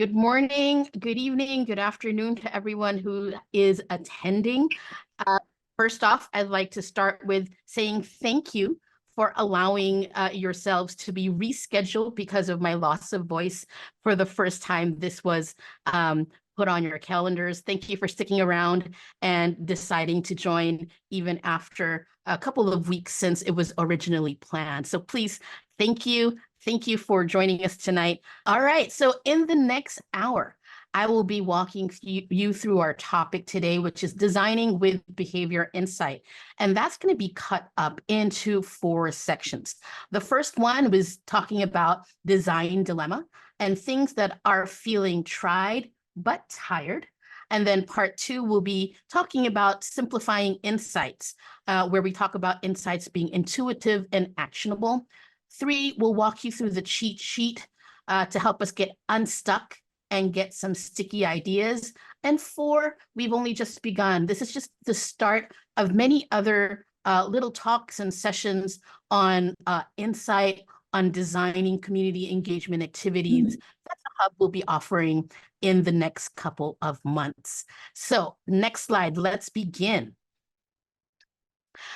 Good morning, good evening, good afternoon to everyone who is attending. Uh, First off, I'd like to start with saying thank you for allowing yourselves to be rescheduled because of my loss of voice for the first time. This was put on your calendars. Thank you for sticking around and deciding to join even after a couple of weeks since it was originally planned. So please, thank you. Thank you for joining us tonight. All right, so in the next hour, I will be walking you through our topic today, which is designing with behavior insight. And that's going to be cut up into 4 sections. The first one was talking about design dilemma and things that are feeling tried but tired. And then part 2 will be talking about simplifying insights, where we talk about insights being intuitive and actionable. 3 will walk you through the cheat sheet to help us get unstuck and get some sticky ideas. And 4, we've only just begun. This is just the start of many other little talks and sessions on insight, on designing community engagement activities that the Hub will be offering in the next couple of months. So next slide, let's begin.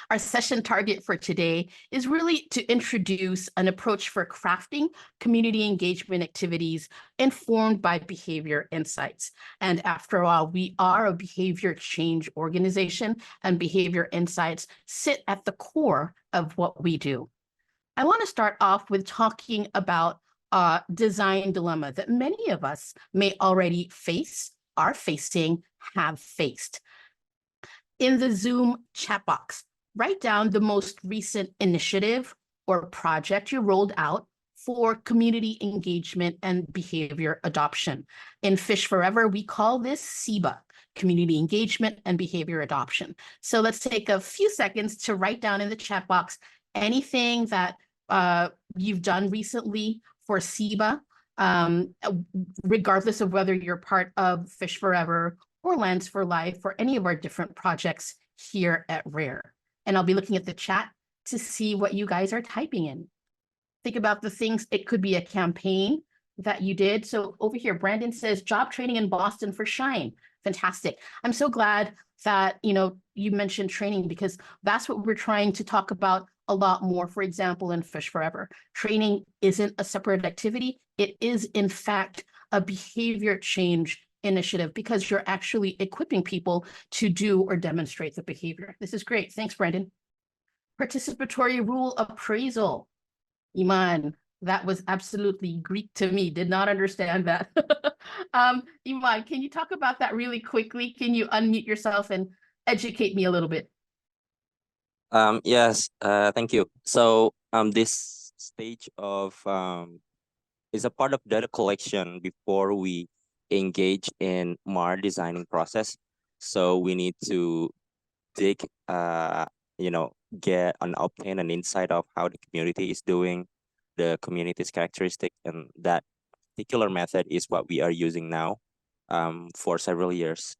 Our session target for today is really to introduce an approach for crafting community engagement activities informed by behavior insights. And after all, we are a behavior change organization, and behavior insights sit at the core of what we do. I want to start off with talking about design dilemma that many of us may already face, are facing, have faced. In the Zoom chat box, write down the most recent initiative or project you rolled out for community engagement and behavior adoption. In Fish Forever, we call this CEBA, community engagement and behavior adoption. So let's take a few seconds to write down in the chat box anything that you've done recently for CEBA, regardless of whether you're part of Fish Forever or Lands for Life or any of our different projects here at RARE. And I'll be looking at the chat to see what you guys are typing in. Think about the things. It could be a campaign that you did. So over here, Brandon says, job training in Boston for Shine. Fantastic. I'm so glad that, you mentioned training, because that's what we're trying to talk about a lot more. For example, in Fish Forever, training isn't a separate activity. It is, in fact, a behavior change initiative, because you're actually equipping people to do or demonstrate the behavior. This is great. Thanks, Brandon. Participatory rule appraisal. Iman, that was absolutely Greek to me. Did not understand that. Iman, can you talk about that really quickly? Can you unmute yourself and educate me a little bit? Yes, thank you. So this stage of is a part of data collection before we engage in more designing process. So we need to dig, get and obtain an insight of how the community is doing, the community's characteristic, and that particular method is what we are using now for several years.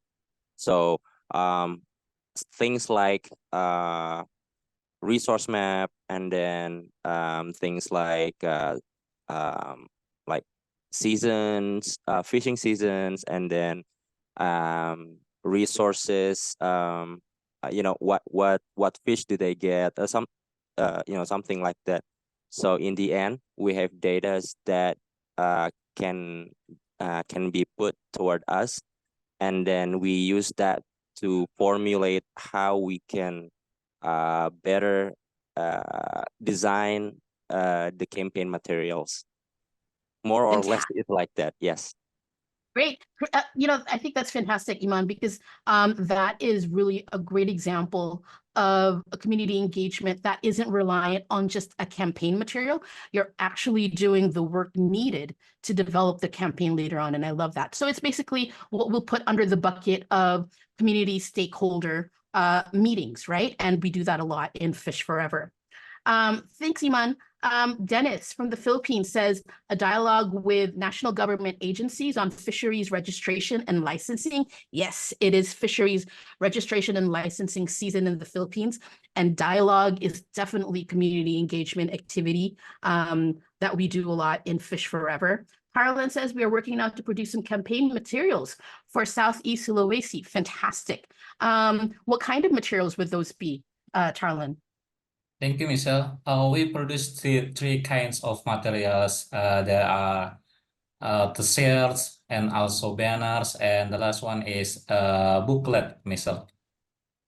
So things like resource map, and then things like seasons, fishing seasons, and then resources. What fish do they get? Something like that. So in the end, we have data that can be put toward us, and then we use that to formulate how we can better design the campaign materials. More or less, it's like that. Yes. Great. I think that's fantastic, Iman, because that is really a great example of a community engagement that isn't reliant on just a campaign material. You're actually doing the work needed to develop the campaign later on, and I love that. So it's basically what we'll put under the bucket of community stakeholder meetings, right? And we do that a lot in Fish Forever. Thanks, Iman. Dennis from the Philippines says, a dialogue with national government agencies on fisheries registration and licensing. Yes, it is fisheries registration and licensing season in the Philippines, and dialogue is definitely community engagement activity that we do a lot in Fish Forever. Carolyn says we are working now to produce some campaign materials for Southeast Sulawesi. Fantastic. What kind of materials would those be, Carolyn? Thank you, Michelle. We produce three kinds of materials. There are t-shirts and also banners, and the last one is booklet, Michelle.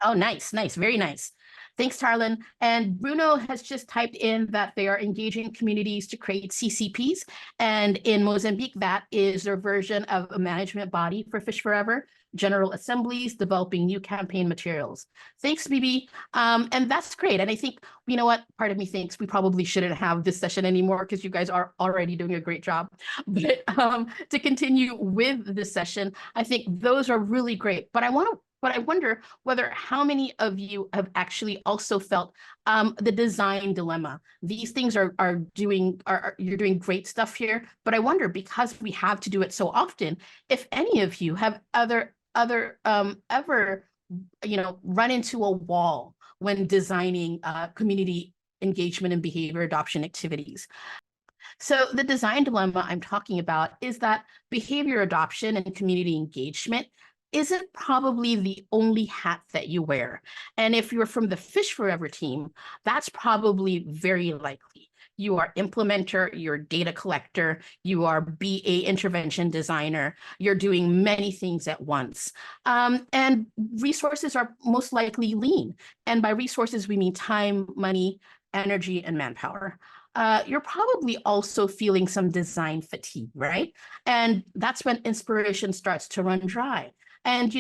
Oh, nice, nice, very nice. Thanks, Tarlin. And Bruno has just typed in that they are engaging communities to create CCPs. And in Mozambique, that is their version of a management body for Fish Forever, General Assemblies, developing new campaign materials. Thanks, Bibi. And that's great. And I think, you know what, part of me thinks we probably shouldn't have this session anymore because you guys are already doing a great job. But to continue with this session, I think those are really great. But I wonder whether how many of you have actually also felt the design dilemma. These things you're doing great stuff here, but I wonder, because we have to do it so often, if any of you have ever run into a wall when designing community engagement and behavior adoption activities. So the design dilemma I'm talking about is that behavior adoption and community engagement isn't probably the only hat that you wear. And if you're from the Fish Forever team, that's probably very likely. You are implementer, you're data collector, you are BA intervention designer, you're doing many things at once. And resources are most likely lean. And by resources, we mean time, money, energy, and manpower. You're probably also feeling some design fatigue, right? And that's when inspiration starts to run dry. And,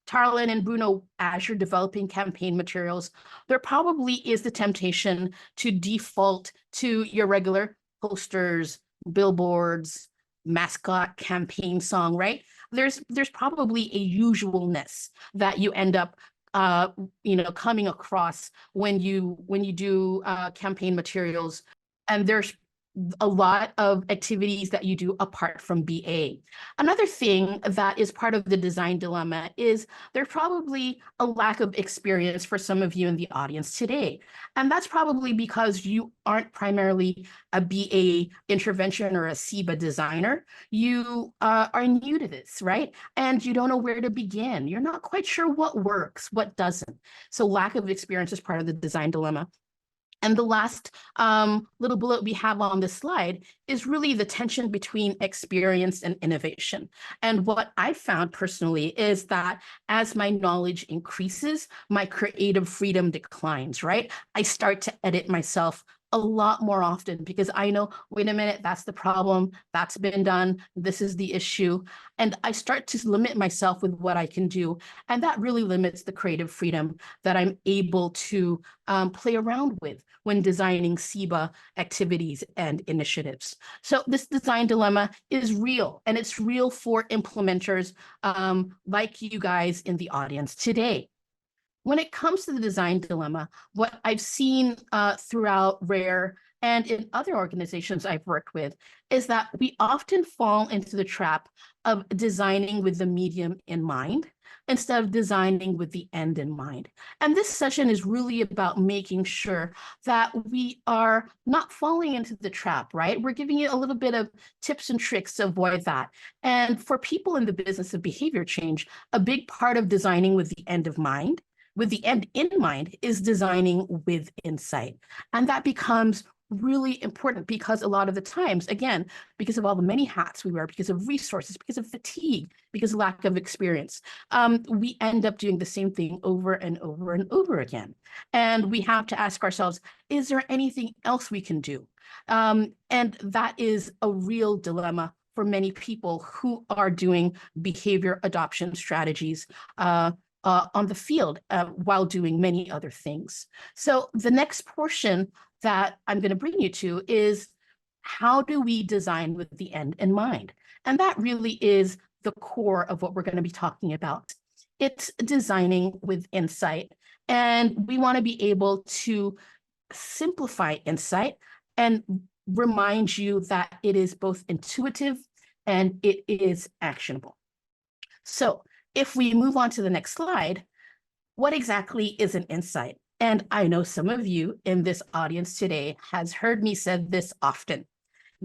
Tarlin and Bruno, as you're developing campaign materials, there probably is the temptation to default to your regular posters, billboards, mascot campaign song, right? There's probably a usualness that you end up coming across when you do campaign materials. And there's a lot of activities that you do apart from BA. Another thing that is part of the design dilemma is there's probably a lack of experience for some of you in the audience today. And that's probably because you aren't primarily a BA intervention or a SIBA designer. You are new to this, right? And you don't know where to begin. You're not quite sure what works, what doesn't. So lack of experience is part of the design dilemma. And the last little bullet we have on this slide is really the tension between experience and innovation. And what I found personally is that as my knowledge increases, my creative freedom declines, right? I start to edit myself a lot more often because I know, wait a minute, that's the problem, that's been done, this is the issue. And I start to limit myself with what I can do. And that really limits the creative freedom that I'm able to play around with when designing SIBA activities and initiatives. So this design dilemma is real, and it's real for implementers like you guys in the audience today. When it comes to the design dilemma, what I've seen throughout RARE and in other organizations I've worked with is that we often fall into the trap of designing with the medium in mind instead of designing with the end in mind. And this session is really about making sure that we are not falling into the trap, right? We're giving you a little bit of tips and tricks to avoid that. And for people in the business of behavior change, a big part of designing with the end in mind is designing with insight. And that becomes really important because a lot of the times, again, because of all the many hats we wear, because of resources, because of fatigue, because of lack of experience, we end up doing the same thing over and over and over again. And we have to ask ourselves, is there anything else we can do? And that is a real dilemma for many people who are doing behavior adoption strategies on the field while doing many other things. So the next portion that I'm going to bring you to is, how do we design with the end in mind? And that really is the core of what we're going to be talking about. It's designing with insight. And we want to be able to simplify insight and remind you that it is both intuitive and it is actionable. So if we move on to the next slide, what exactly is an insight? And I know some of you in this audience today has heard me say this often.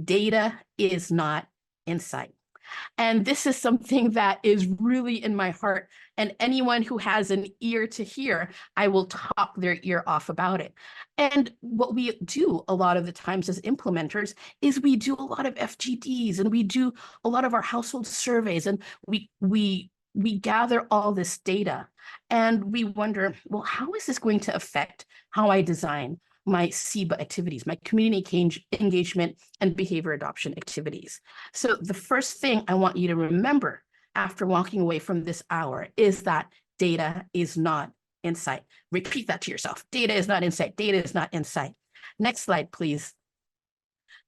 Data is not insight. And this is something that is really in my heart. And anyone who has an ear to hear, I will talk their ear off about it. And what we do a lot of the times as implementers is we do a lot of FGDs, and we do a lot of our household surveys, and we gather all this data, and we wonder, well, how is this going to affect how I design my CEBA activities, my community engagement and behavior adoption activities? So the first thing I want you to remember after walking away from this hour is that data is not insight. Repeat that to yourself. Data is not insight. Data is not insight. Next slide, please.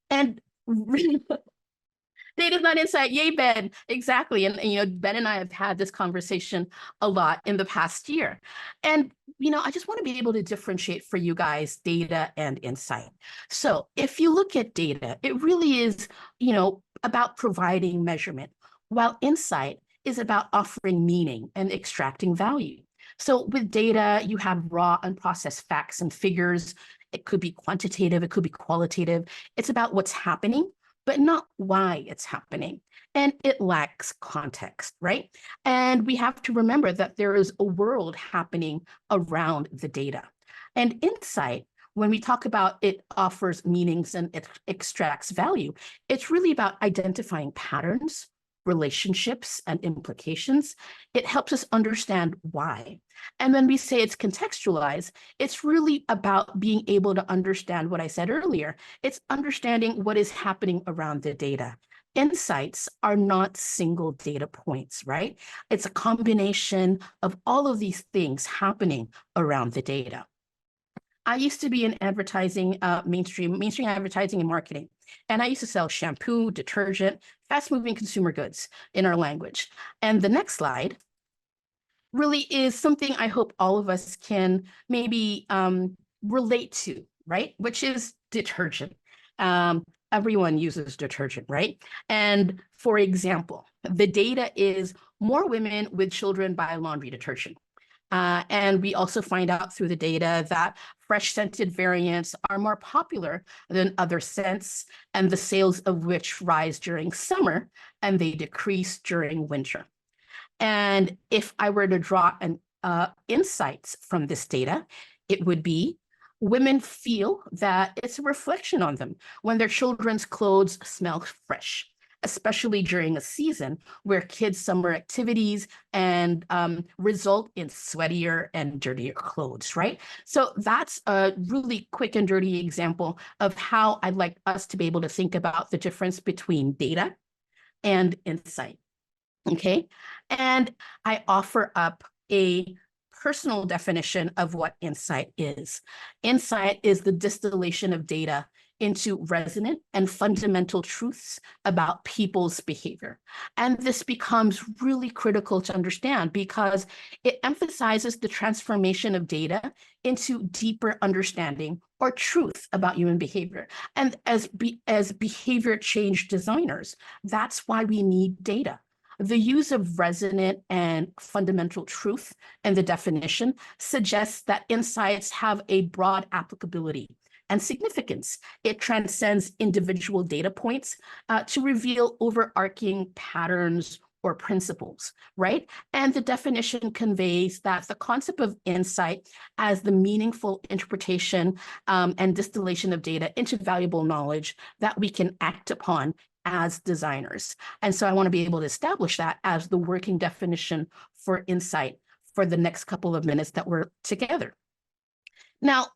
And data is not insight. Yay, Ben. Exactly. And, you know, Ben and I have had this conversation a lot in the past year. And, you know, I just want to be able to differentiate for you guys data and insight. So if you look at data, it really is, you know, about providing measurement, while insight is about offering meaning and extracting value. So with data, you have raw unprocessed facts and figures. It could be quantitative, it could be qualitative. It's about what's happening, but not why it's happening. And it lacks context, right? And we have to remember that there is a world happening around the data. And insight, when we talk about it offers meanings and it extracts value, it's really about identifying patterns, relationships, and implications. It helps us understand why. And when we say it's contextualized, it's really about being able to understand what I said earlier. It's understanding what is happening around the data. Insights are not single data points, right? It's a combination of all of these things happening around the data. I used to be in advertising, mainstream advertising and marketing. And I used to sell shampoo, detergent, fast-moving consumer goods in our language. And the next slide really is something I hope all of us can maybe relate to, right? Which is detergent. Everyone uses detergent, right? And for example, the data is more women with children buy laundry detergent. And we also find out through the data that fresh scented variants are more popular than other scents, and the sales of which rise during summer and they decrease during winter. And if I were to draw an insights from this data, it would be women feel that it's a reflection on them when their children's clothes smell fresh, especially during a season where kids' summer activities and result in sweatier and dirtier clothes, right? So that's a really quick and dirty example of how I'd like us to be able to think about the difference between data and insight, okay? And I offer up a personal definition of what insight is. Insight is the distillation of data into resonant and fundamental truths about people's behavior. And this becomes really critical to understand because it emphasizes the transformation of data into deeper understanding or truth about human behavior. And as behavior change designers, that's why we need data. The use of resonant and fundamental truth in the definition suggests that insights have a broad applicability and significance. It transcends individual data points to reveal overarching patterns or principles, right? And the definition conveys that the concept of insight as the meaningful interpretation and distillation of data into valuable knowledge that we can act upon as designers. And so I want to be able to establish that as the working definition for insight for the next couple of minutes that we're together. Now,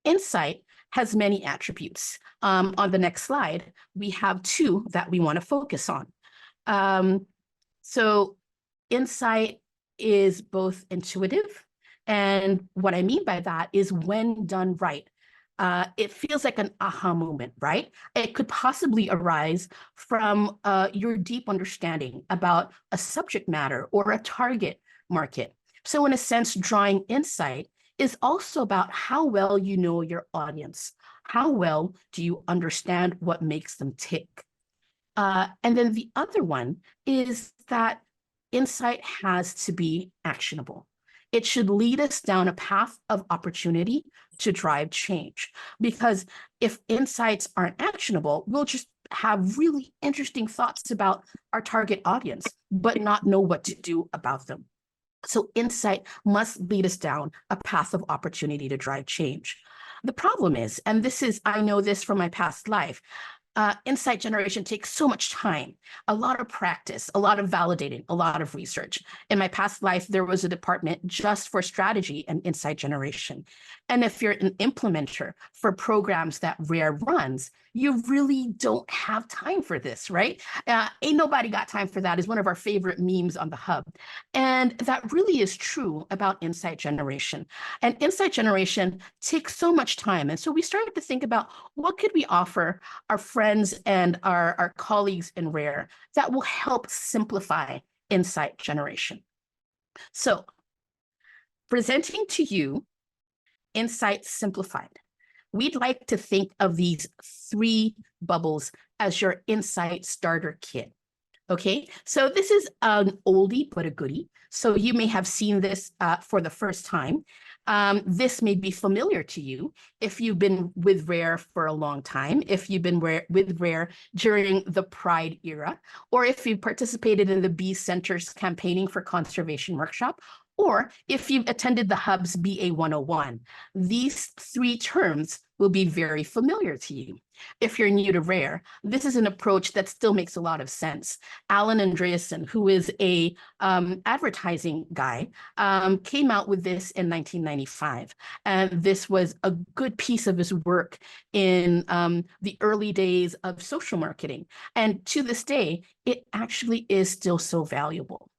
insight has many attributes. On the next slide, we have two that we want to focus on. So insight is both intuitive, and what I mean by that is when done right, it feels like an aha moment, right? It could possibly arise from your deep understanding about a subject matter or a target market. So in a sense, drawing insight is also about how well you know your audience. How well do you understand what makes them tick? And then the other one is that insight has to be actionable. It should lead us down a path of opportunity to drive change. Because if insights aren't actionable, we'll just have really interesting thoughts about our target audience, but not know what to do about them. So insight must lead us down a path of opportunity to drive change. The problem is, and this is, I know this from my past life, insight generation takes so much time, a lot of practice, a lot of validating, a lot of research. In my past life, there was a department just for strategy and insight generation. And if you're an implementer for programs that Rare runs, you really don't have time for this, right? Ain't nobody got time for that is one of our favorite memes on the hub. And that really is true about insight generation. And insight generation takes so much time. And so we started to think about what could we offer our friends and our colleagues in Rare that will help simplify insight generation. So presenting to you Insight Simplified. We'd like to think of these 3 bubbles as your insight starter kit. Okay, so this is an oldie but a goodie. So you may have seen this for the first time. This may be familiar to you if you've been with Rare for a long time, if you've been with Rare during the Pride era, or if you participated in the Bee Center's campaigning for conservation workshop, or if you've attended the Hub's BA 101. These 3 terms will be very familiar to you. If you're new to Rare, this is an approach that still makes a lot of sense. Alan Andreasen, who is a advertising guy, came out with this in 1995. And this was a good piece of his work in the early days of social marketing. And to this day, it actually is still so valuable.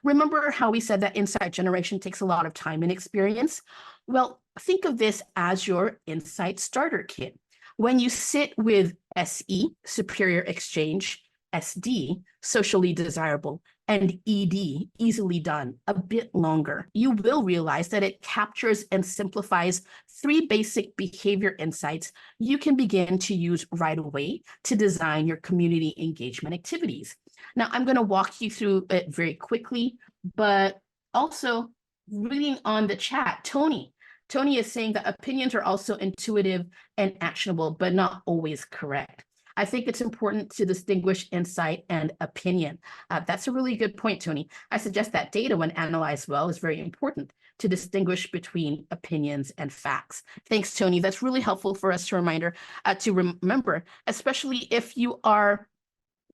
Remember how we said that insight generation takes a lot of time and experience? Well, think of this as your insight starter kit. When you sit with SE, superior exchange, SD, socially desirable, and ED, easily done, a bit longer, you will realize that it captures and simplifies 3 basic behavior insights you can begin to use right away to design your community engagement activities. Now, I'm going to walk you through it very quickly, but also reading on the chat, Tony is saying that opinions are also intuitive and actionable, but not always correct. I think it's important to distinguish insight and opinion. That's a really good point, Tony. I suggest that data, when analyzed well, is very important to distinguish between opinions and facts. Thanks, Tony. That's really helpful for us to remember, especially if you are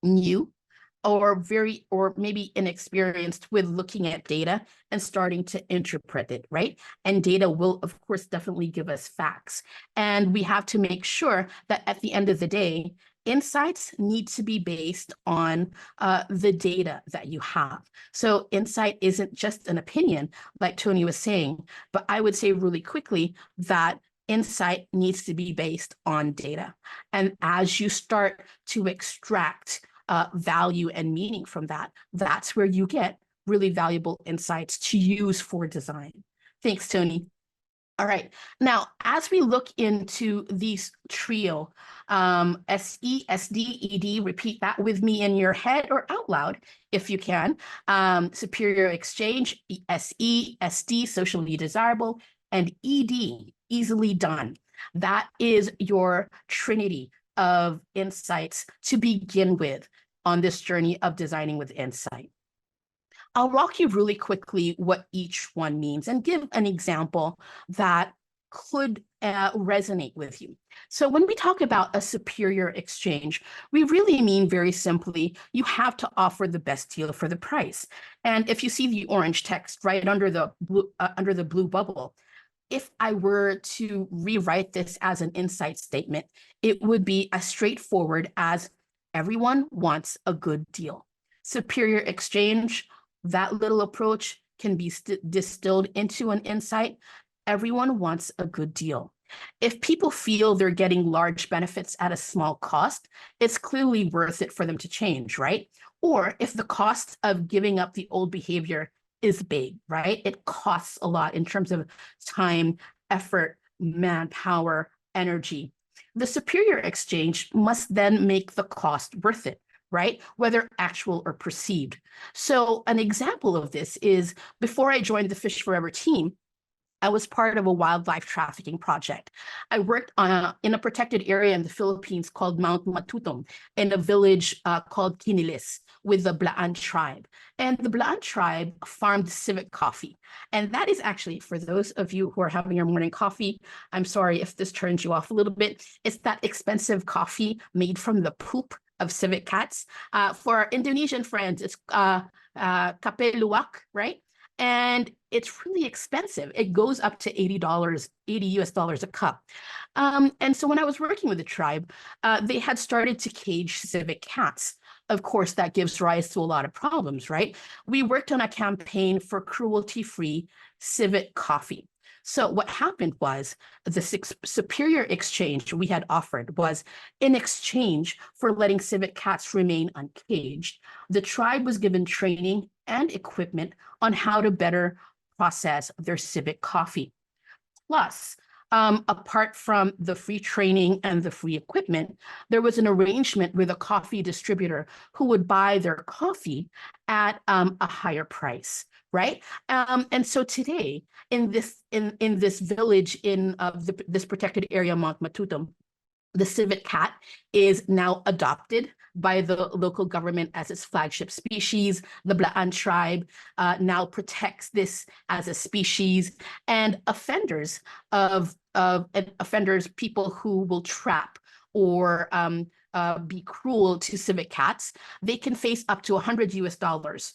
new or maybe inexperienced with looking at data and starting to interpret it, right? And data will, of course, definitely give us facts. And we have to make sure that at the end of the day, insights need to be based on the data that you have. So insight isn't just an opinion, like Tony was saying, but I would say really quickly that insight needs to be based on data. And as you start to extract value and meaning from that, that's where you get really valuable insights to use for design. Thanks, Tony. All right, now, as we look into these trio, SE, SD, ED, repeat that with me in your head or out loud, if you can. Superior exchange, SE, SD, socially desirable, and ED, easily done. That is your trinity of insights to begin with on this journey of designing with insight. I'll walk you really quickly what each one means and give an example that could resonate with you. So when we talk about a superior exchange, we really mean very simply, you have to offer the best deal for the price. And if you see the orange text right under the blue bubble, if I were to rewrite this as an insight statement, it would be as straightforward as everyone wants a good deal. Superior exchange, that little approach can be distilled into an insight. Everyone wants a good deal. If people feel they're getting large benefits at a small cost, it's clearly worth it for them to change, right? Or if the cost of giving up the old behavior is big, right? It costs a lot in terms of time, effort, manpower, energy. The superior exchange must then make the cost worth it, right? Whether actual or perceived. So an example of this is, before I joined the Fish Forever team, I was part of a wildlife trafficking project. I worked in a protected area in the Philippines called Mount Matutom in a village called Quinilis with the Blaan tribe. And the Blaan tribe farmed civet coffee. And that is actually, for those of you who are having your morning coffee, I'm sorry if this turns you off a little bit, it's that expensive coffee made from the poop of civet cats. For our Indonesian friends, it's kape luwak, right? And it's really expensive. It goes up to $80, 80 US dollars a cup. And so when I was working with the tribe, they had started to cage civet cats. Of course, that gives rise to a lot of problems, right? We worked on a campaign for cruelty-free civet coffee. So what happened was the superior exchange we had offered was in exchange for letting civet cats remain uncaged, the tribe was given training and equipment on how to better process their civet coffee. Plus, apart from the free training and the free equipment, there was an arrangement with a coffee distributor who would buy their coffee at a higher price, right? And so today, in this village in this protected area, Mount Matutom, the civet cat is now adopted by the local government as its flagship species. The Blaan tribe now protects this as a species, and offenders, people who will trap or be cruel to civet cats, they can face up to 100 US dollars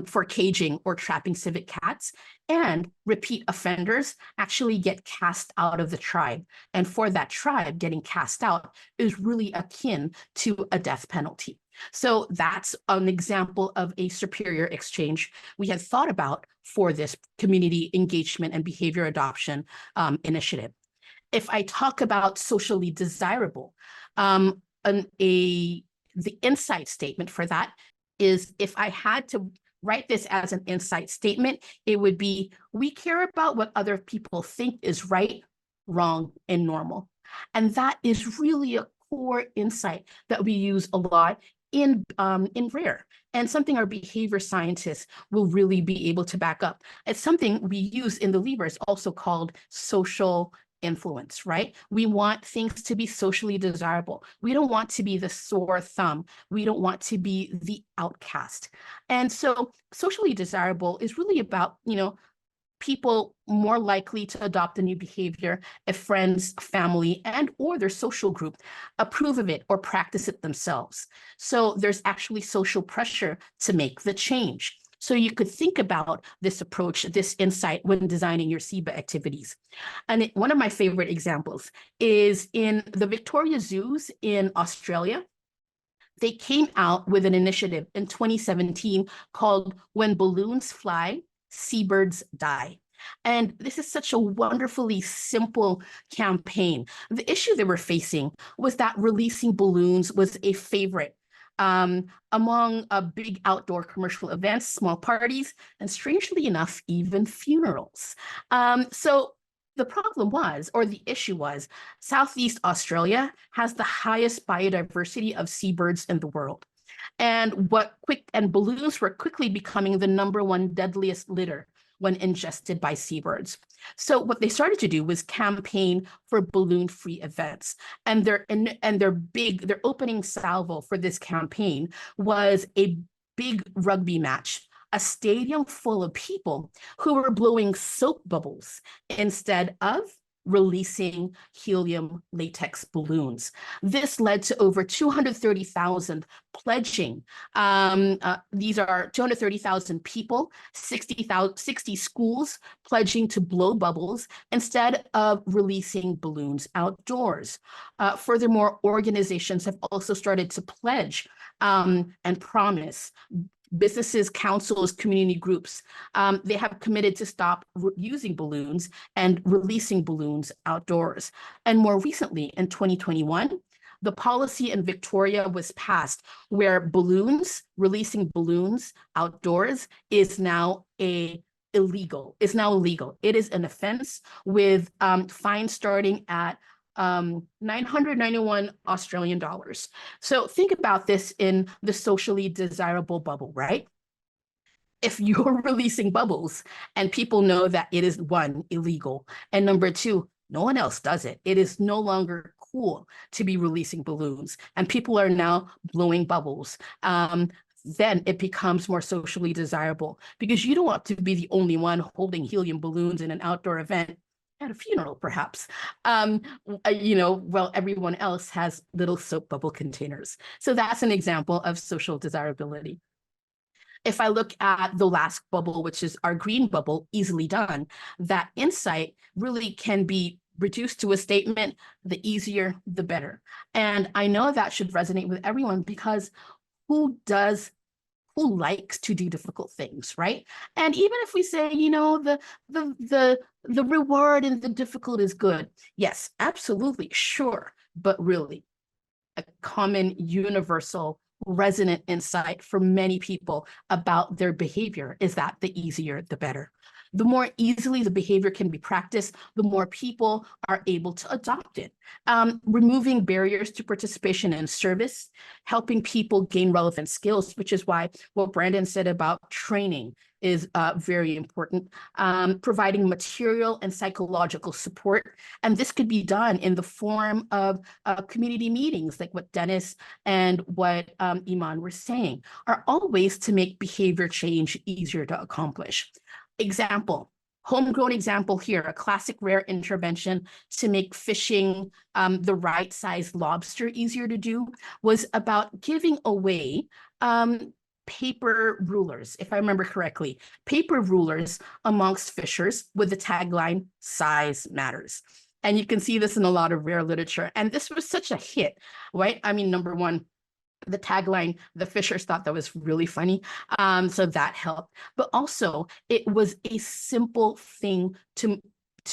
for caging or trapping civet cats. And repeat offenders actually get cast out of the tribe. And for that tribe, getting cast out is really akin to a death penalty. So that's an example of a superior exchange we had thought about for this community engagement and behavior adoption initiative. If I talk about socially desirable, the insight statement for that is, if I had to write this as an insight statement, it would be, we care about what other people think is right, wrong, and normal. And that is really a core insight that we use a lot in RARE, and something our behavior scientists will really be able to back up. It's something we use in the Libras, also called social influence, right? We want things to be socially desirable. We don't want to be the sore thumb. We don't want to be the outcast. And so socially desirable is really about, people more likely to adopt a new behavior if friends, family, and or their social group approve of it or practice it themselves. So there's actually social pressure to make the change. So you could think about this approach, this insight, when designing your SIBA activities. And one of my favorite examples is in the Victoria Zoos in Australia. They came out with an initiative in 2017 called When Balloons Fly, Seabirds Die. And this is such a wonderfully simple campaign. The issue they were facing was that releasing balloons was a favorite among big outdoor commercial events, small parties, and strangely enough, even funerals. So the problem was, or the issue was, Southeast Australia has the highest biodiversity of seabirds in the world. And balloons were quickly becoming the #1 deadliest litter when ingested by seabirds. So what they started to do was campaign for balloon-free events. And their opening salvo for this campaign was a big rugby match, a stadium full of people who were blowing soap bubbles instead of releasing helium latex balloons. This led to over 230,000 pledging. These are 230,000 people, 60 schools pledging to blow bubbles instead of releasing balloons outdoors. Furthermore, organizations have also started to pledge and promise. Businesses, councils, community groups, they have committed to stop using balloons and releasing balloons outdoors. And more recently, in 2021, the policy in Victoria was passed where releasing balloons outdoors is now illegal. It is an offense with fines starting at 991 Australian dollars. So think about this in the socially desirable bubble, right? if you're releasing bubbles and people know that it is, one, illegal, and number two, no one else does it. It is no longer cool to be releasing balloons, and people are now blowing bubbles. Then it becomes more socially desirable, because you don't want to be the only one holding helium balloons in an outdoor event at a funeral, perhaps, while everyone else has little soap bubble containers. So that's an example of social desirability. If I look at the last bubble, which is our green bubble, easily done, that insight really can be reduced to a statement: the easier, the better. And I know that should resonate with everyone, because who likes to do difficult things, right? And even if we say, the reward and the difficult is good, yes, absolutely, sure, but really, a common, universal, resonant insight for many people about their behavior is that the easier, the better. The more easily the behavior can be practiced, the more people are able to adopt it. Removing barriers to participation and service, helping people gain relevant skills, which is why what Brandon said about training is very important. Providing material and psychological support. And this could be done in the form of community meetings, like what Dennis and what Iman were saying, are all ways to make behavior change easier to accomplish. Example, homegrown example here, a classic rare intervention to make fishing the right size lobster easier to do was about giving away paper rulers, if I remember correctly, paper rulers amongst fishers with the tagline, "Size matters." And you can see this in a lot of rare literature. And this was such a hit, right? I mean, number one, the tagline, the fishers thought that was really funny. So that helped. But also, it was a simple thing to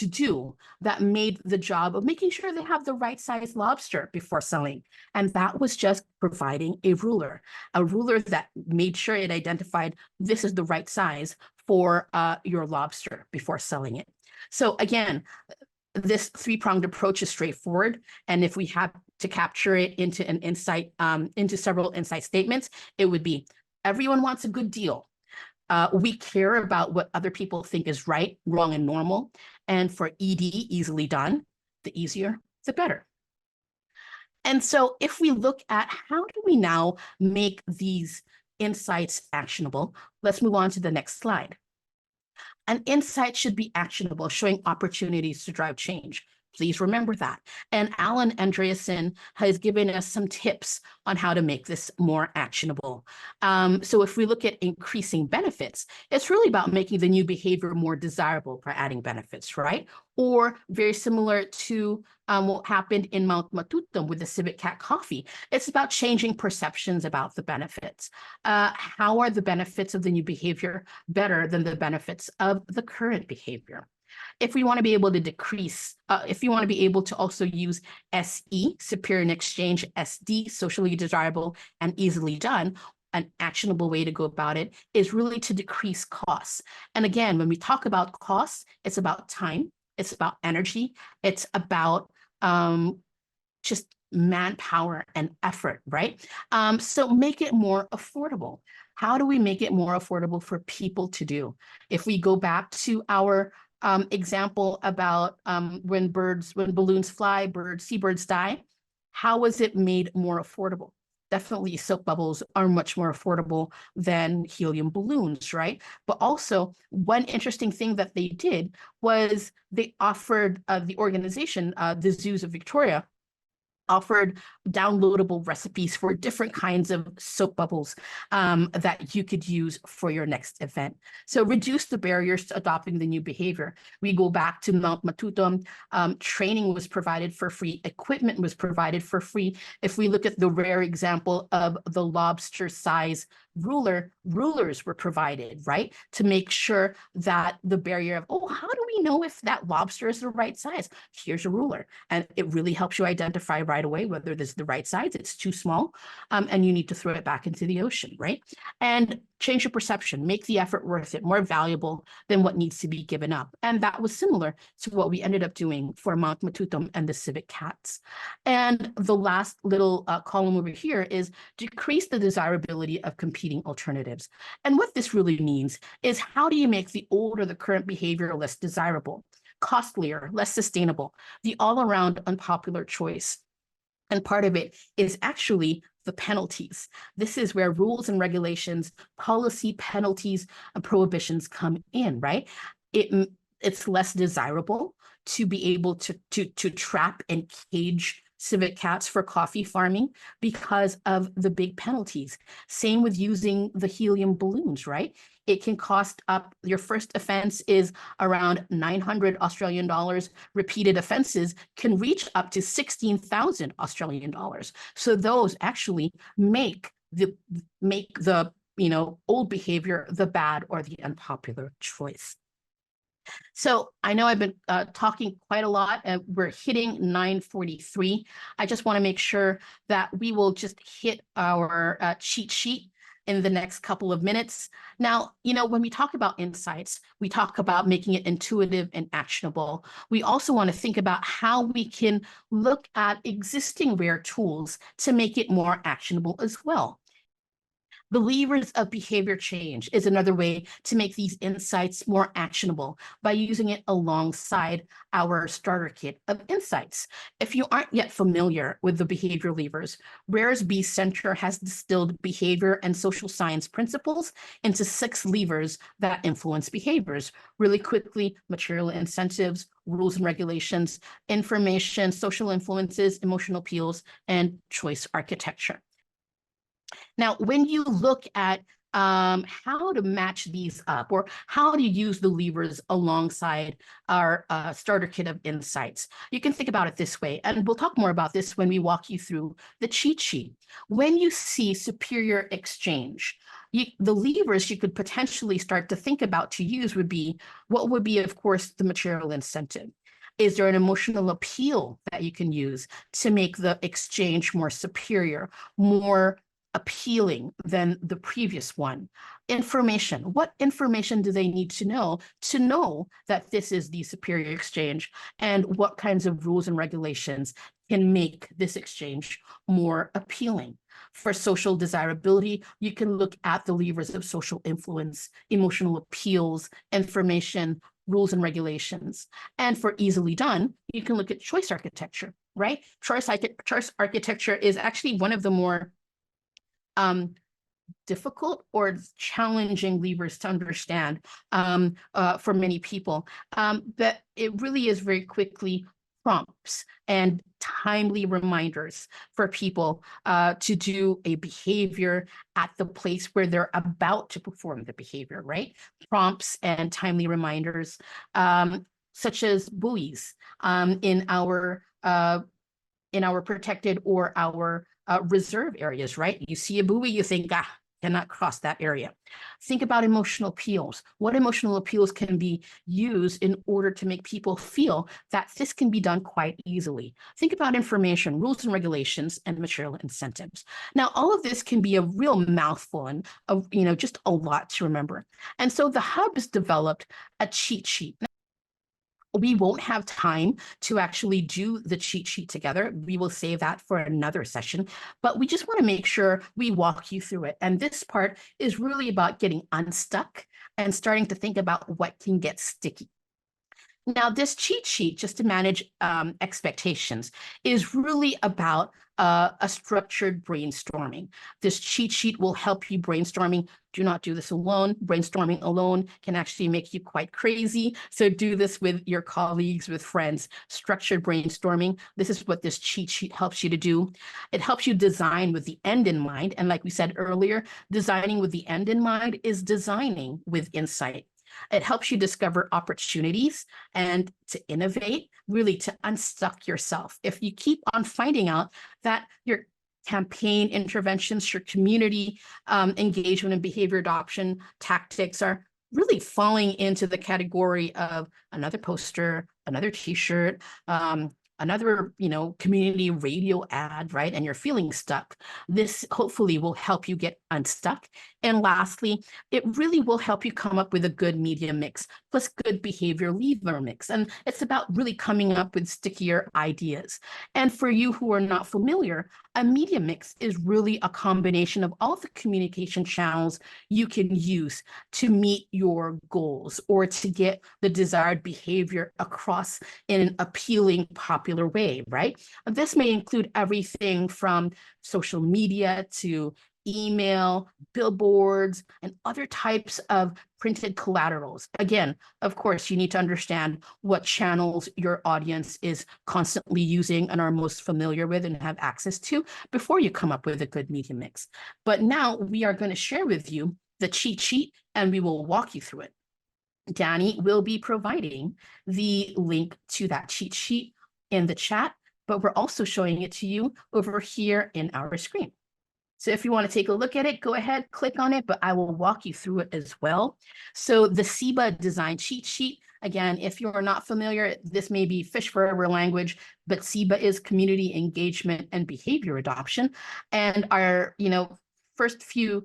do that made the job of making sure they have the right size lobster before selling. And that was just providing a ruler that made sure it identified this is the right size for your lobster before selling it. So again, this three-pronged approach is straightforward. And if we have to capture it into an insight, into several insight statements, it would be: everyone wants a good deal. We care about what other people think is right, wrong, and normal. And for ED, easily done, the easier, the better. And so if we look at how do we now make these insights actionable, let's move on to the next slide. An insight should be actionable, showing opportunities to drive change. Please remember that. And Alan Andreasen has given us some tips on how to make this more actionable. So if we look at increasing benefits, it's really about making the new behavior more desirable by adding benefits, right? Or very similar to what happened in Mount Matutum with the Civet Cat coffee. It's about changing perceptions about the benefits. How are the benefits of the new behavior better than the benefits of the current behavior? If we want to be able to decrease, if you want to be able to also use SE, superior in exchange, SD, socially desirable and easily done, an actionable way to go about it is really to decrease costs. And again, when we talk about costs, it's about time, it's about energy, it's about just manpower and effort, right? So make it more affordable. How do we make it more affordable for people to do? If we go back to our example about when balloons fly, seabirds die, how was it made more affordable? Definitely soap bubbles are much more affordable than helium balloons, right? But also one interesting thing that they did was they offered the organization, the Zoos of Victoria, offered downloadable recipes for different kinds of soap bubbles that you could use for your next event. So reduce the barriers to adopting the new behavior. We go back to Mount Matutum, training was provided for free, equipment was provided for free. If we look at the rare example of the lobster size rulers were provided, right? To make sure that the barrier of, oh, how do we know if that lobster is the right size? Here's a ruler. And it really helps you identify right away whether this is the right size, it's too small, and you need to throw it back into the ocean, right? And change your perception, make the effort worth it, more valuable than what needs to be given up. And that was similar to what we ended up doing for Mount Matutum and the civic cats. And the last little column over here is decrease the desirability of competing alternatives. And what this really means is, how do you make the old or the current behavior less desirable, costlier, less sustainable, the all-around unpopular choice? And part of it is actually the penalties. This is where rules and regulations, policy, penalties, and prohibitions come in, right? It's less desirable to be able to trap and cage civet cats for coffee farming because of the big penalties. Same with using the helium balloons, right? It can cost up, your first offense is around 900 Australian dollars. Repeated offenses can reach up to 16,000 Australian dollars. So those actually make the old behavior the bad or the unpopular choice. So I know I've been talking quite a lot, and we're hitting 9:43. I just want to make sure that we will just hit our cheat sheet in the next couple of minutes. Now, when we talk about insights, we talk about making it intuitive and actionable. We also want to think about how we can look at existing rare tools to make it more actionable as well. The levers of behavior change is another way to make these insights more actionable by using it alongside our starter kit of insights. If you aren't yet familiar with the behavior levers, Rare's B Center has distilled behavior and social science principles into 6 levers that influence behaviors. Really quickly: material incentives, rules and regulations, information, social influences, emotional appeals, and choice architecture. Now, when you look at how to match these up, or how to use the levers alongside our starter kit of insights, you can think about it this way, and we'll talk more about this when we walk you through the cheat sheet. When you see superior exchange, the levers you could potentially start to think about to use would be, what would be, of course, the material incentive. Is there an emotional appeal that you can use to make the exchange more superior, more appealing than the previous one? Information. What information do they need to know that this is the superior exchange? And what kinds of rules and regulations can make this exchange more appealing? For social desirability, you can look at the levers of social influence, emotional appeals, information, rules and regulations. And for easily done, you can look at choice architecture, right? Choice architecture is actually one of the more difficult or challenging levers to understand for many people. But it really is very quickly prompts and timely reminders for people to do a behavior at the place where they're about to perform the behavior, right? Prompts and timely reminders, such as buoys in our protected or our reserve areas, right? You see a buoy, you think, cannot cross that area. Think about emotional appeals. What emotional appeals can be used in order to make people feel that this can be done quite easily? Think about information, rules and regulations, and material incentives. Now, all of this can be a real mouthful and just a lot to remember. And so the Hub has developed a cheat sheet. We won't have time to actually do the cheat sheet together. We will save that for another session, but we just want to make sure we walk you through it. And this part is really about getting unstuck and starting to think about what can get sticky. Now, this cheat sheet, just to manage expectations, is really about a structured brainstorming. This cheat sheet will help you brainstorming. Do not do this alone. Brainstorming alone can actually make you quite crazy. So do this with your colleagues, with friends. Structured brainstorming. This is what this cheat sheet helps you to do. It helps you design with the end in mind. And like we said earlier, designing with the end in mind is designing with insight. It helps you discover opportunities and to innovate, really to unstuck yourself. If you keep on finding out that your campaign interventions, your community engagement and behavior adoption tactics are really falling into the category of another poster, another t-shirt, another, community radio ad, right? And you're feeling stuck, this hopefully will help you get unstuck. And lastly, it really will help you come up with a good media mix plus good behavior lever mix. And it's about really coming up with stickier ideas. And for you who are not familiar, a media mix is really a combination of all the communication channels you can use to meet your goals or to get the desired behavior across in an appealing, popular way, right? This may include everything from social media to email, billboards, and other types of printed collaterals. Again, of course, you need to understand what channels your audience is constantly using and are most familiar with and have access to before you come up with a good media mix. But now we are going to share with you the cheat sheet and we will walk you through it. Danny will be providing the link to that cheat sheet in the chat, but we're also showing it to you over here in our screen. So if you want to take a look at it, go ahead, click on it, but I will walk you through it as well. So the SIBA design cheat sheet, again, if you're not familiar, this may be fish forever language, but SIBA is community engagement and behavior adoption. And our, first few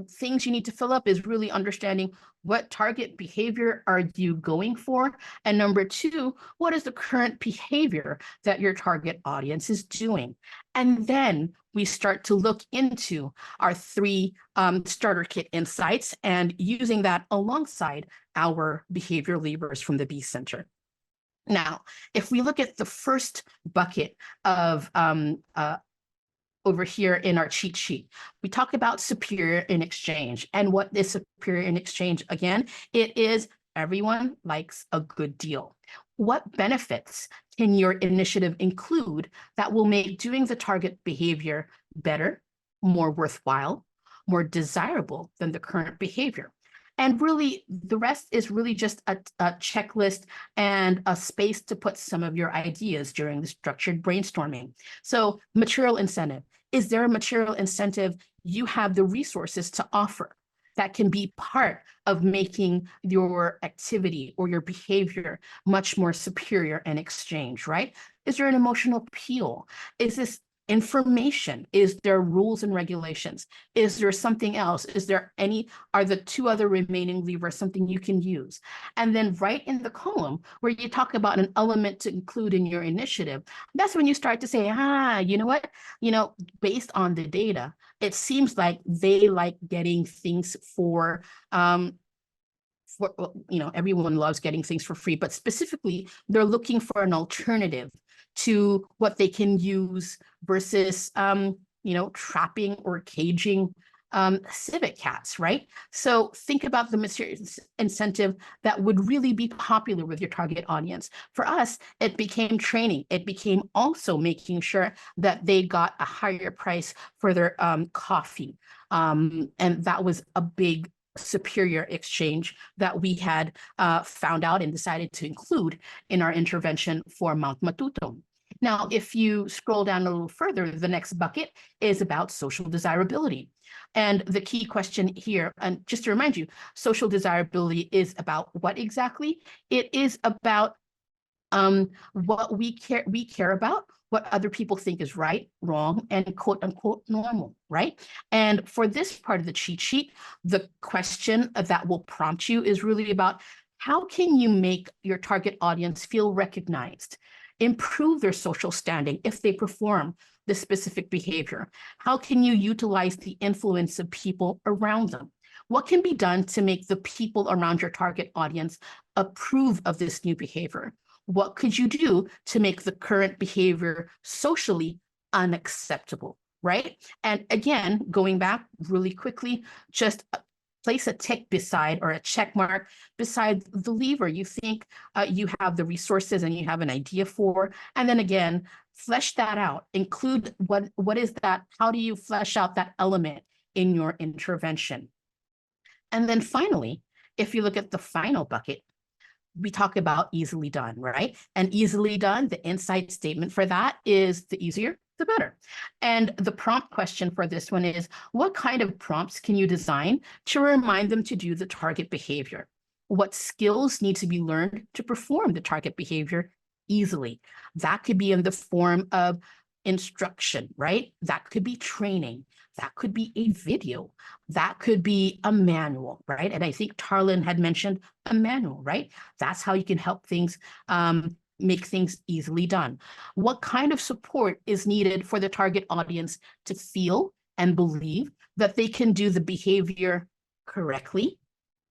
things you need to fill up is really understanding what target behavior are you going for? And number two, what is the current behavior that your target audience is doing? And then we start to look into our 3 starter kit insights and using that alongside our behavior levers from the B Center. Now, if we look at the first bucket of over here in our cheat sheet, we talk about superior in exchange. And what is superior in exchange? Again, it is everyone likes a good deal. What benefits can your initiative include that will make doing the target behavior better, more worthwhile, more desirable than the current behavior? And really, the rest is really just a checklist and a space to put some of your ideas during the structured brainstorming. So material incentive. Is there a material incentive you have the resources to offer that can be part of making your activity or your behavior much more superior in exchange, right? Is there an emotional appeal? Is this information? Is there rules and regulations? Is there something else? Are the 2 other remaining levers something you can use? And then right in the column where you talk about an element to include in your initiative, that's when you start to say, you know what? Based on the data, it seems like they like getting things for everyone loves getting things for free, but specifically they're looking for an alternative to what they can use versus, trapping or caging civet cats, right? So think about the material incentive that would really be popular with your target audience. For us, it became training. It became also making sure that they got a higher price for their coffee. And that was a big superior exchange that we had found out and decided to include in our intervention for Mount Matuto. Now, if you scroll down a little further, the next bucket is about social desirability. And the key question here, and just to remind you, social desirability is about what exactly? It is about what we care about, what other people think is right, wrong, and quote unquote normal, right? And for this part of the cheat sheet, the question that will prompt you is really about how can you make your target audience feel recognized, improve their social standing if they perform the specific behavior? How can you utilize the influence of people around them? What can be done to make the people around your target audience approve of this new behavior? What could you do to make the current behavior socially unacceptable, right? And again, going back really quickly, just place a tick beside or a check mark beside the lever you think you have the resources and you have an idea for. And then again, flesh that out. Include what is that? How do you flesh out that element in your intervention? And then finally, if you look at the final bucket, we talk about easily done, right? And easily done, the insight statement for that is the easier, the better. And the prompt question for this one is, what kind of prompts can you design to remind them to do the target behavior? What skills need to be learned to perform the target behavior easily. That could be in the form of instruction, right? That could be training. That could be a video. That could be a manual, right? And I think Tarlin had mentioned a manual, right? That's how you can help things, make things easily done. What kind of support is needed for the target audience to feel and believe that they can do the behavior correctly,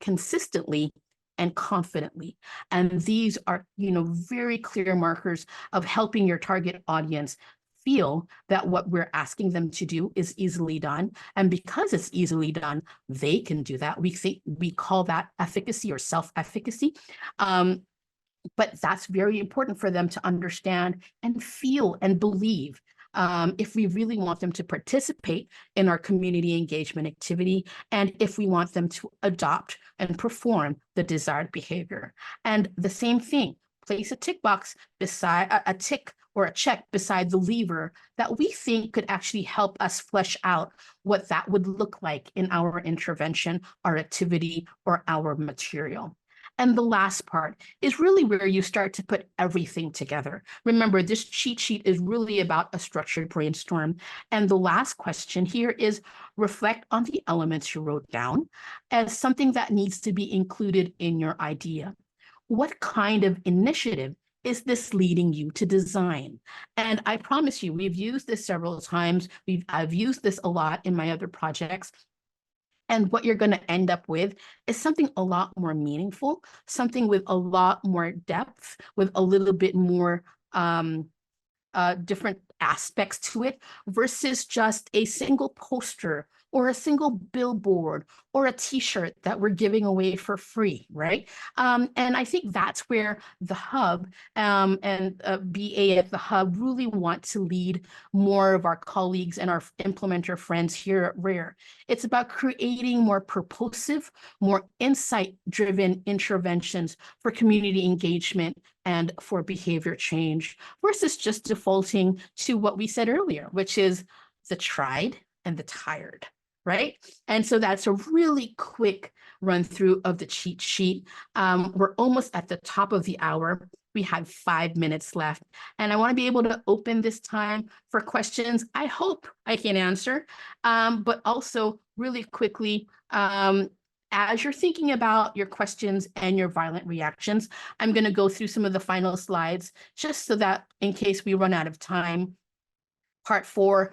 consistently, and confidently? And these are, very clear markers of helping your target audience feel that what we're asking them to do is easily done. And because it's easily done, they can do that. We call that efficacy or self-efficacy. But that's very important for them to understand and feel and believe, if we really want them to participate in our community engagement activity, and if we want them to adopt and perform the desired behavior. And the same thing, place a tick box beside a tick or a check beside the lever that we think could actually help us flesh out what that would look like in our intervention, our activity, or our material. And the last part is really where you start to put everything together. Remember, this cheat sheet is really about a structured brainstorm. And the last question here is reflect on the elements you wrote down as something that needs to be included in your idea. What kind of initiative is this leading you to design? And I promise you, we've used this several times. I've used this a lot in my other projects. And what you're going to end up with is something a lot more meaningful, something with a lot more depth, with a little bit more different aspects to it, versus just a single poster or a single billboard or a t-shirt that we're giving away for free, right? And I think that's where the Hub and BA at the Hub really want to lead more of our colleagues and our implementer friends here at RARE. It's about creating more purposive, more insight-driven interventions for community engagement and for behavior change, versus just defaulting to what we said earlier, which is the tried and the tired, right? And so that's a really quick run through of the cheat sheet. We're almost at the top of the hour. We have 5 minutes left, and I want to be able to open this time for questions. I hope I can answer, but also really quickly, as you're thinking about your questions and your violent reactions, I'm going to go through some of the final slides just so that in case we run out of time. Part 4,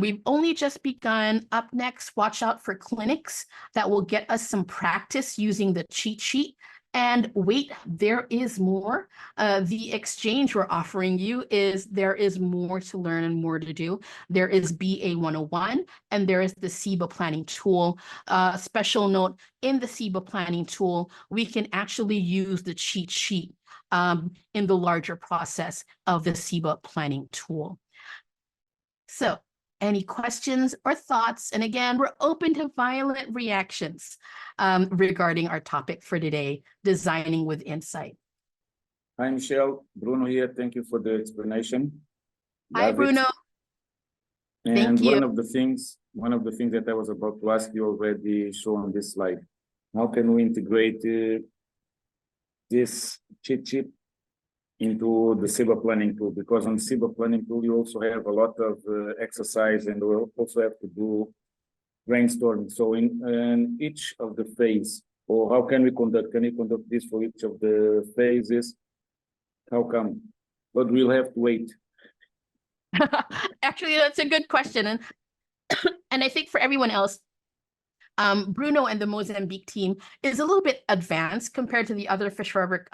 we've only just begun. Up next, watch out for clinics that will get us some practice using the cheat sheet. And wait, there is more. The exchange we're offering you is there is more to learn and more to do. There is BA 101, and there is the SIBA planning tool. Special note, in the SIBA planning tool, we can actually use the cheat sheet in the larger process of the SIBA planning tool. So, any questions or thoughts? And again, we're open to violent reactions regarding our topic for today, designing with insight. Hi, Michelle. Bruno here. Thank you for the explanation. Hi, Love it. Bruno. And Thank you. one of the things that I was about to ask you already shown on this slide. How can we integrate this cheat sheet into the SIBA planning tool? Because on SIBA planning tool, you also have a lot of exercise, and we also have to do brainstorming. So in each of the phase, or how can we conduct? Can you conduct this for each of the phases? How come? But we'll have to wait. Actually, that's a good question. And I think for everyone else, Bruno and the Mozambique team is a little bit advanced compared to the other fish forever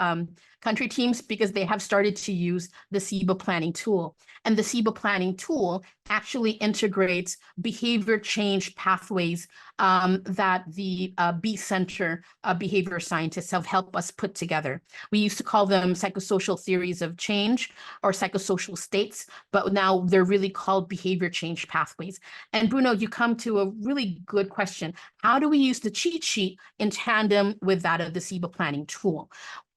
country teams, because they have started to use the SIBA planning tool. And the SIBA planning tool actually integrates behavior change pathways that the B Center behavior scientists have helped us put together. We used to call them psychosocial theories of change or psychosocial states, but now they're really called behavior change pathways. And Bruno, you come to a really good question. How do we use the cheat sheet in tandem with that of the SIBA planning tool?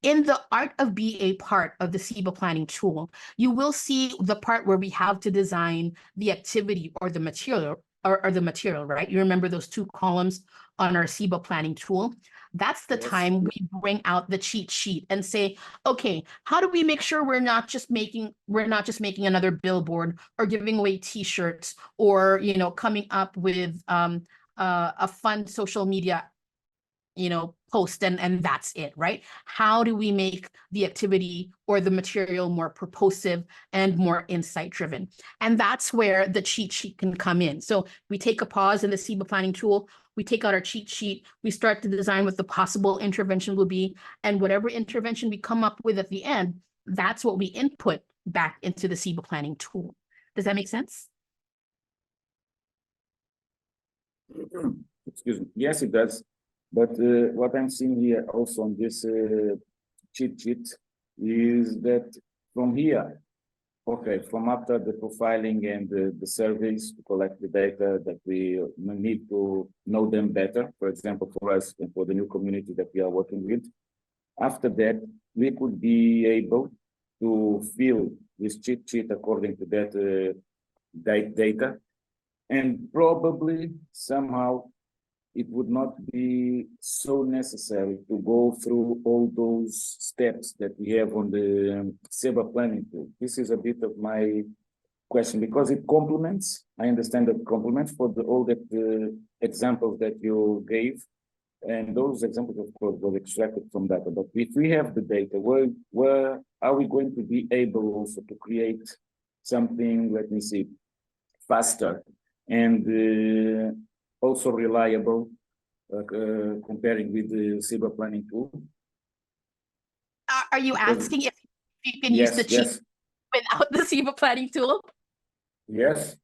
In the Art of BA part of the SIBA planning tool, you will see the part where we have to design the activity or the material, right? You remember those 2 columns on our SIBA planning tool, that's the Yes. time we bring out the cheat sheet and say, okay, how do we make sure we're not just making another billboard or giving away t-shirts or, you know, coming up with a fun social media, you know, post and that's it, right? How do we make the activity or the material more purposive and more insight driven? And that's where the cheat sheet can come in. So we take a pause in the SIBA planning tool, we take out our cheat sheet, we start to design what the possible intervention will be, and whatever intervention we come up with at the end, that's what we input back into the SIBA planning tool. Does that make sense? Excuse me. Yes, it does. But what I'm seeing here also on this cheat sheet is that from here, okay, from after the profiling and the surveys to collect the data that we need to know them better, for example, for us and for the new community that we are working with. After that, we could be able to fill this cheat sheet according to that data, and probably somehow it would not be so necessary to go through all those steps that we have on the SIBA planning tool. This is a bit of my question because it complements, I understand that complements for all the examples that you gave. And those examples, of course, were extracted from data. But if we have the data, where are we going to be able also to create something, let me see, faster and also reliable, comparing with the SIBA planning tool? Are you asking if you can use the cheat without the SIBA planning tool? Yes.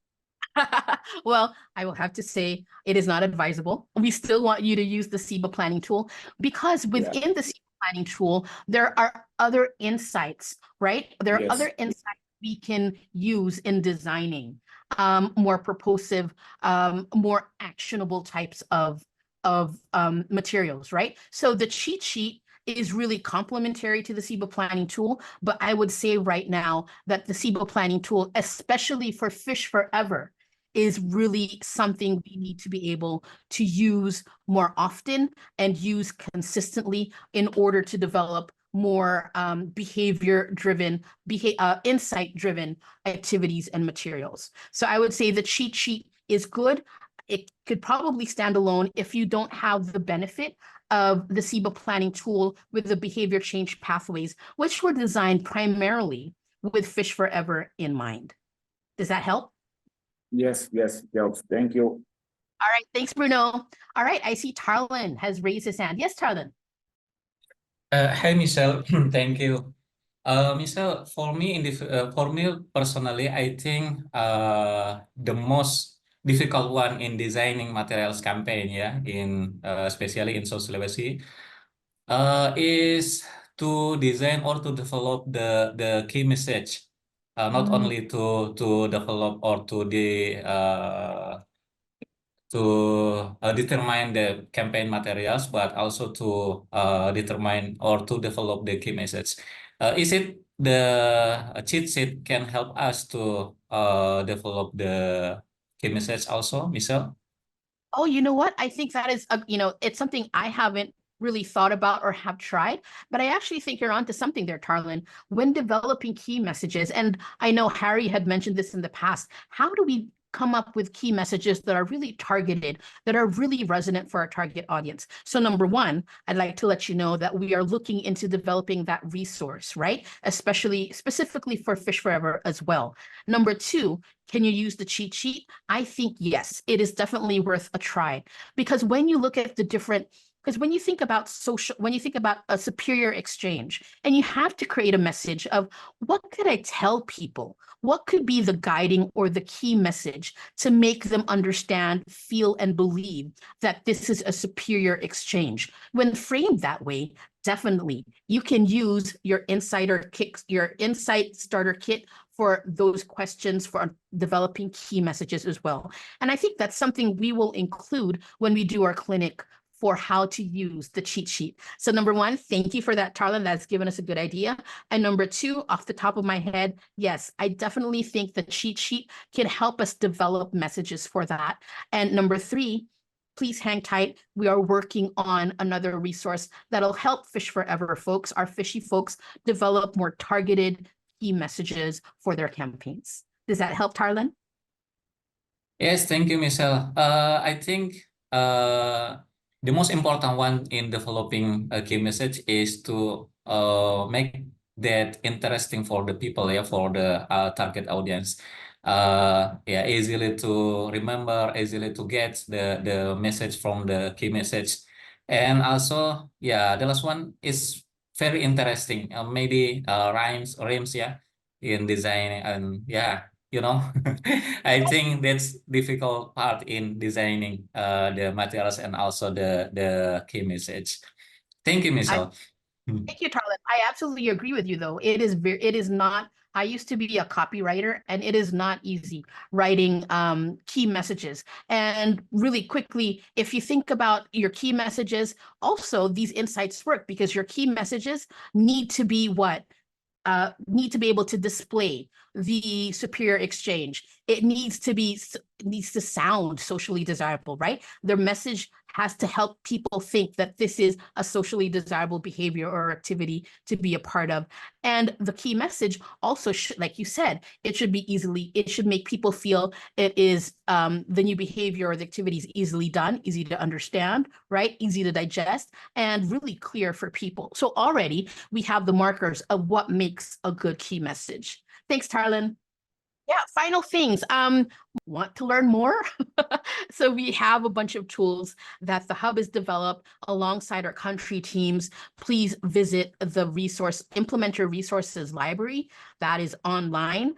Well, I will have to say it is not advisable. We still want you to use the SIBA planning tool because within the SIBA planning tool, there are other insights, right? There are other insights we can use in designing more purposive, more actionable types of materials, right? So the cheat sheet is really complementary to the SIBA planning tool, but I would say right now that the SIBA planning tool, especially for Fish Forever, is really something we need to be able to use more often and use consistently in order to develop more behavior-driven, insight-driven activities and materials. So I would say the cheat sheet is good. It could probably stand alone if you don't have the benefit of the SIBA planning tool with the behavior change pathways, which were designed primarily with Fish Forever in mind. Does that help? Yes, yes, helps. Thank you. All right, thanks, Bruno. All right, I see Tarlin has raised his hand. Yes, Tarlin. Hi, Michelle. Thank you. Michelle, for me, for me personally, I think the most difficult one in designing materials campaign, especially in South Sulawesi, is to design or to develop the key message, not only to develop or to determine the campaign materials, but also to determine or to develop the key message. Is it the cheat sheet can help us to develop the key message also, Michelle? Oh, you know what? I think that is, it's something I haven't really thought about or have tried, but I actually think you're onto something there, Tarlin. When developing key messages, and I know Harry had mentioned this in the past, how do we come up with key messages that are really targeted, that are really resonant for our target audience? So number one, I'd like to let you know that we are looking into developing that resource, right? Specifically for Fish Forever as well. Number two, can you use the cheat sheet? I think yes, it is definitely worth a try, because when you look at the different, because when you think about a superior exchange, and you have to create a message of what could I tell people? What could be the guiding or the key message to make them understand, feel, and believe that this is a superior exchange? When framed that way, definitely you can use your insight starter kit for those questions, for developing key messages as well. And I think that's something we will include when we do our clinic for how to use the cheat sheet. So number one, thank you for that, Tarlin. That's given us a good idea. And number two, off the top of my head, yes, I definitely think the cheat sheet can help us develop messages for that. And number three, please hang tight. We are working on another resource that'll help Fish Forever folks, our fishy folks, develop more targeted key messages for their campaigns. Does that help, Tarlan? Yes, thank you, Michelle. I think the most important one in developing a key message is to make that interesting for the people, yeah, for the target audience. Yeah, easily to remember, easily to get the message from the key message, and also, yeah, the last one is very interesting. Maybe rhymes, yeah, in design, and yeah, you know. I think that's difficult part in designing the materials and also the key message. Thank you, Michelle. Thank you, Tarlan. I absolutely agree with you, though. It is not. I used to be a copywriter, and it is not easy writing key messages. And really quickly, if you think about your key messages, also these insights work because your key messages need to be what? Need to be able to display the superior exchange. It needs to sound socially desirable, right? Their message has to help people think that this is a socially desirable behavior or activity to be a part of. And the key message also, like you said, it should make people feel it is the new behavior or the activity is easily done, easy to understand, right? Easy to digest, and really clear for people. So already we have the markers of what makes a good key message. Thanks, Tarlan. Yeah, final things. Want to learn more? So we have a bunch of tools that the Hub has developed alongside our country teams. Please visit the Implementer Resources Library that is online.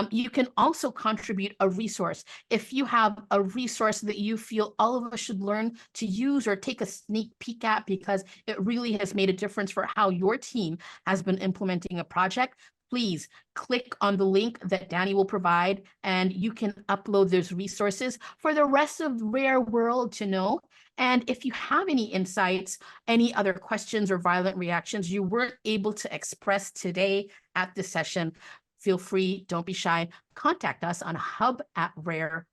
You can also contribute a resource. If you have a resource that you feel all of us should learn to use or take a sneak peek at because it really has made a difference for how your team has been implementing a project, please click on the link that Danny will provide, and you can upload those resources for the rest of Rare World to know. And if you have any insights, any other questions or violent reactions you weren't able to express today at this session, feel free, don't be shy, contact us on hub@rare.org.